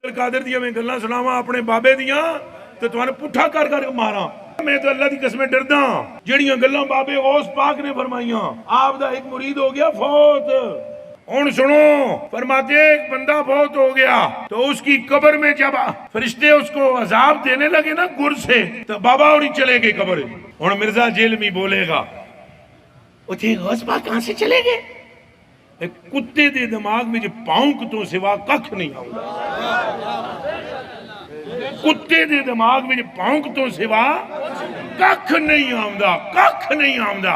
कादर दियां मैं गल्लां सुनावां अपने बाबे दियां ते तुहानू पुट्ठा कर कर मारां। मैं तो अल्लाह दी कसमें डरदा जेड़ियां गल्लां बाबे गौस पाक ने फरमाइयां। आप दा एक मुरीद हो गया फौत। हुण सुनो, फरमाते एक बंदा फौत हो गया तो उसकी कब्र में जब फरिश्ते उसको अजाब देने लगे ना गुर से, तो बाबा और चले गए कब्र। हुण मिर्जा जेलमी बोलेगा उठे गौस पाक कहां से चले गए? एक कुत्ते दे दिमाग में जो पाउंक तो सिवा कख नहीं आउंदा। कुत्ते दे दिमाग में पाउंक तो सिवा कख नहीं आउंदा, कख नहीं आउंदा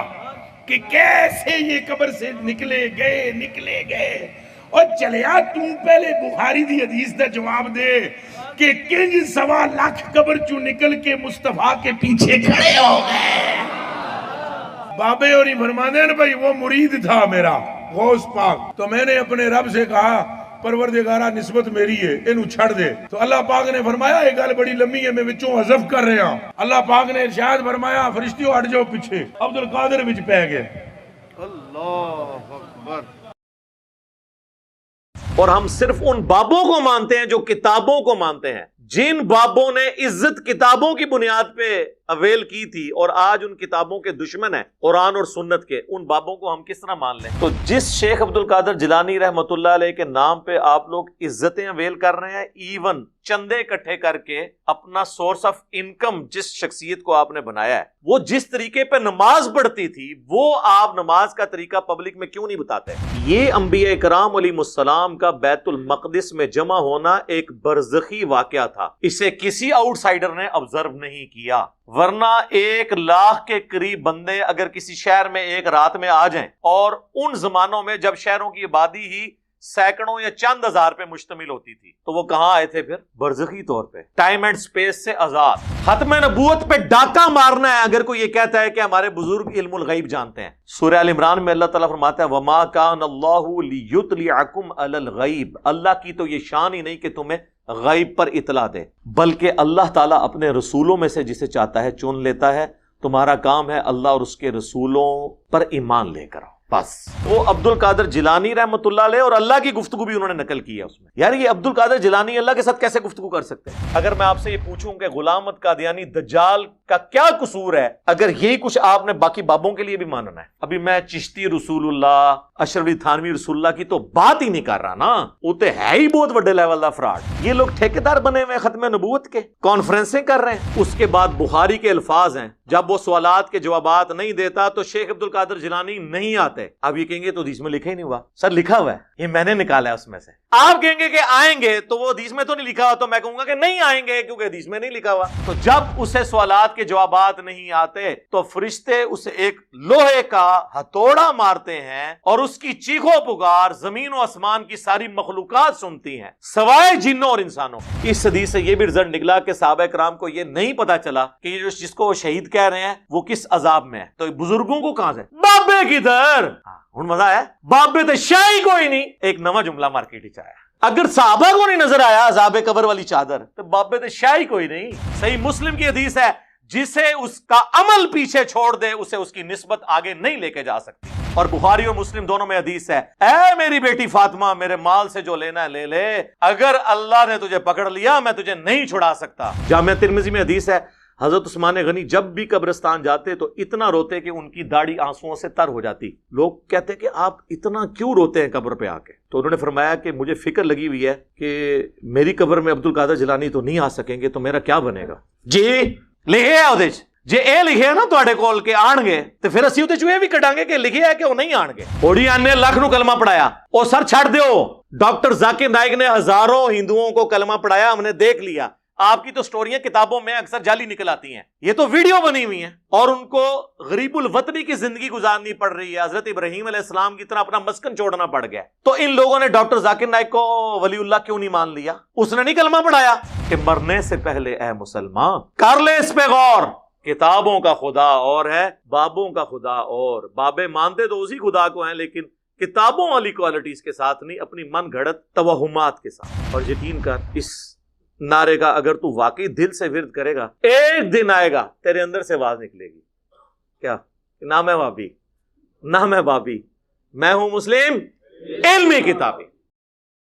कि कैसे ये कब्र से निकले गए। और चलिया तू पहले बुखारी दी हदीस दा जवाब दे कि किंज 1.25 लाख कब्र चू निकल के मुस्तफा के पीछे खड़े हो गए। बाबे और फरमाते हैं भाई वो मुरीद था मेरा गौस पाक, तो मैंने अपने रब से कहा परवरदिगारा निस्बत मेरी है इनू छड़ दे। तो अल्लाह पाक ने फरमाया एक गल बड़ी लंबी है मैं विचों हज़फ कर रहा। अल्लाह पाक ने इरशाद फरमाया फरिश्तियों हट जाओ पीछे। अब्दुल कादिर विच पै गए। अल्लाह अकबर। और हम सिर्फ उन बाबों को मानते हैं जो किताबों को मानते हैं। जिन बाबों ने इज्जत किताबों की बुनियाद पे अवेल की थी और आज उन किताबों के दुश्मन हैं कुरान और सुन्नत के, उन बाबों को हम किस तरह मान लें? तो जिस शेख अब्दुल कादिर जिलानी रहमतुल्लाह अलैह के नाम पे आप लोग इज्जतें अवेल कर रहे हैं, इवन चंदे इकट्ठे करके अपना सोर्स ऑफ इनकम जिस शख्सियत को आपने बनाया है, वो जिस तरीके पे नमाज पढ़ती थी वो आप नमाज का तरीका पब्लिक में क्यों नहीं बताते? ये अंबिया इकराम अलैहिमुस्सलाम का बैतुल मक़दिस में जमा होना एक बरज़खी वाक़या था। इसे किसी आउटसाइडर ने ऑब्जर्व नहीं किया, वरना 1 लाख के करीब बंदे अगर किसी शहर में एक रात में आ जाएं, और उन जमानों में जब शहरों की आबादी ही सैकड़ों या चंद हजार पे मुश्तमिल होती थी, तो वो कहां आए थे फिर? बरज़खी तौर पे, टाइम एंड स्पेस से आजाद। खत्म नबूवत पे डाका मारना है अगर कोई ये कहता है कि हमारे बुजुर्ग इल्मुल गैब जानते हैं। सूरह अल इमरान में अल्लाह ताला फरमाता है वमा कान अल्लाहु लियुतलिअकुम अलल गैब। अल्लाह की तो ये शान ही नहीं कि तुम्हें गैब पर इतला दे, बल्कि अल्लाह ताला अपने रसूलों में से जिसे चाहता है चुन लेता है। तुम्हारा काम है अल्लाह और उसके रसूलों पर ईमान लेकर आओ, बस। वो अब्दुल कादिर जिलानी रहमतुल्लाह अलैह और अल्लाह की गुफ्तगू भी उन्होंने नकल की है उसमें। यार ये अब्दुल कादिर जिलानी अल्लाह के साथ कैसे गुफ्तगू कर सकते हैं? अगर मैं आपसे ये पूछूं कि गुलाम अहमद कादियानी दज्जाल का क्या कसूर है, अगर यही कुछ आपने बाकी बाबों के लिए भी मानना है, अभी मैं चिश्ती रसूलुल्लाह, अशरफी थानवी रसूलुल्लाह की तो बात ही नहीं कर रहा ना, वो तो है ही बहुत बड़े लेवल का फ्रॉड। ये लोग ठेकेदार बने हुए खत्म नबूवत के, कॉन्फ्रेंसें कर रहे हैं। उसके बाद बुखारी के अल्फाज हैं, जब वो सवालात के जवाबात नहीं देता तो शेख अब्दुल कादिर जिलानी नहीं आते। आप ये कहेंगे तो हदीस में लिखा ही नहीं हुआ। सर लिखा हुआ है, ये मैंने निकाला है उसमें से। आप कहेंगे कि आएंगे तो वो हदीस में तो नहीं लिखा हुआ, तो मैं कहूंगा कि नहीं आएंगे क्योंकि हदीस में नहीं लिखा हुआ। तो जब उसे सवालात के जवाबात नहीं आते तो फरिश्ते उसे एक लोहे का हथौड़ा मारते हैं और उसकी चीखों पुकार जमीन और आसमान की सारी मखलूकात सुनती हैं सवाए जिन्नों और इंसानों। इस हदीस से ये भी रिजल्ट निकला कि सहाबा किराम को ये नहीं पता चला कि ये जिसको वो शहीद कह रहे हैं वो किस अजाब में है। तो बुजुर्गों को कहां से? बाबे किधर? हुन मजा है, बाबे तो शाही कोई नहीं। एक नवा जुमला मार्केट ही आया, अगर साहबा को नहीं नजर आया अज़ाब कब्र वाली चादर, तो बाबे तो शाही कोई नहीं। सही मुस्लिम की हदीस है, जिसे उसका अमल पीछे छोड़ दे उसे उसकी निस्बत आगे नहीं लेके जा सकती। और बुखारी और मुस्लिम दोनों में हदीस है, ऐ मेरी बेटी फातिमा मेरे माल से जो लेना है ले ले, अगर अल्लाह ने तुझे पकड़ लिया मैं तुझे नहीं छुड़ा सकता। जामिया तिर्मिज़ी में हदीस है, हजरत उस्मान गनी जब भी कब्रिस्तान जाते तो इतना रोते कि उनकी दाढ़ी आंसुओं से तर हो जाती। लोग कहते कि आप इतना क्यों रोते हैं कब्र पे आके? तो उन्होंने फरमाया कि मुझे फिक्र लगी हुई है कि मेरी कब्र में अब्दुल कादिर जिलानी तो नहीं आ सकेंगे, तो मेरा क्या बनेगा? जी लिखे है ਉਹਦੇ ਚ, जे ए लिखे है ना ਤੁਹਾਡੇ ਕੋਲ के ਆਣਗੇ ਤੇ ਫਿਰ ਅਸੀਂ ਉਹਦੇ ਚ ਇਹ ਵੀ ਕੱਢਾਂਗੇ ਕਿ ਲਿਖਿਆ ਹੈ ਕਿ ਉਹ ਨਹੀਂ ਆਣਗੇ। ਹੋੜੀ ਆਨੇ ਲੱਖ ਨੂੰ ਕਲਮਾ पढ़ाया, ਉਹ सर ਛੱਡ ਦਿਓ। डॉक्टर जाकिर नाइक ने हजारों हिंदुओं को कलमा पढ़ाया, हमने देख लिया। आपकी तो स्टोरियां किताबों में अक्सर जाली निकल आती हैं, ये तो वीडियो बनी हुई हैं। और उनको गरीबुल वतनी की जिंदगी गुजारनी पड़ रही है, हजरत इब्राहीम अलैहिस्सलाम की तरह अपना मस्कन छोड़ना पड़ गया। तो इन लोगों ने डॉक्टर जाकिर नाइक को वलीउल्लाह क्यों नहीं मान लिया? उसने नहीं कलमा पढ़ाया कि मरने से पहले ए मुसलमान कर ले इस पे गौर, किताबों का खुदा और है, बाबों का खुदा और। बाबे मानते तो उसी खुदा को हैं, लेकिन किताबों वाली क्वालिटीज के साथ नहीं, अपनी मन घड़त तवहुमात के साथ। और यकीन कर, इस नारे का अगर तू वाकई दिल से विर्द करेगा, एक दिन आएगा तेरे अंदर से आवाज निकलेगी, क्या ना मैं वाबी ना मैं बाबी, मैं हूं मुस्लिम इल्मी किताबी।